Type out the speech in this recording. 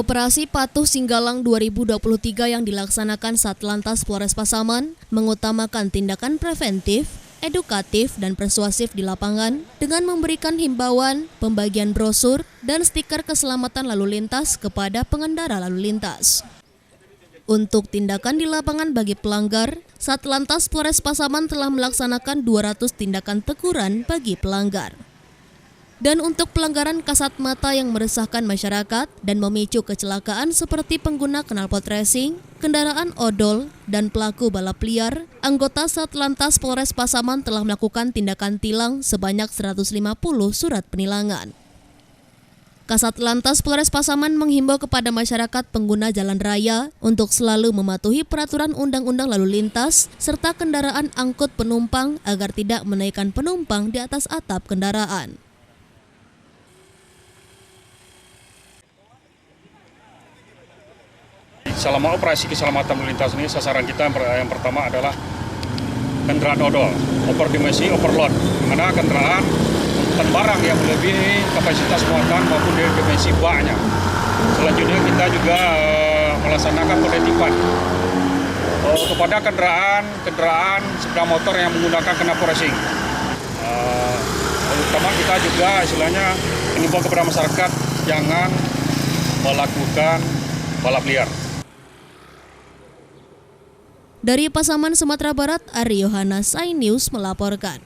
Operasi Patuh Singgalang 2023 yang dilaksanakan Satlantas Polres Pasaman mengutamakan tindakan preventif, edukatif, dan persuasif di lapangan dengan memberikan himbauan, pembagian brosur, dan stiker keselamatan lalu lintas kepada pengendara lalu lintas. Untuk tindakan di lapangan bagi pelanggar, Satlantas Polres Pasaman telah melaksanakan 200 tindakan teguran bagi pelanggar. Dan untuk pelanggaran kasat mata yang meresahkan masyarakat dan memicu kecelakaan seperti pengguna knalpot racing, kendaraan odol, dan pelaku balap liar, anggota Satlantas Polres Pasaman telah melakukan tindakan tilang sebanyak 150 surat penilangan. Kasat Lantas Polres Pasaman menghimbau kepada masyarakat pengguna jalan raya untuk selalu mematuhi peraturan undang-undang lalu lintas serta kendaraan angkut penumpang agar tidak menaikkan penumpang di atas atap kendaraan. Selama operasi keselamatan lalu lintas ini, sasaran kita yang pertama adalah kendaraan odol, overdimensi, overload, di mana kendaraan dan barang yang melebihi kapasitas muatan maupun dimensi baknya. Selanjutnya kita juga melaksanakan penertiban kepada kendaraan sepeda motor yang menggunakan knalpot racing. Terutama kita juga istilahnya mengimbau kepada masyarakat jangan melakukan balap liar. Dari Pasaman, Sumatera Barat, Ari Yohanes, iNews melaporkan.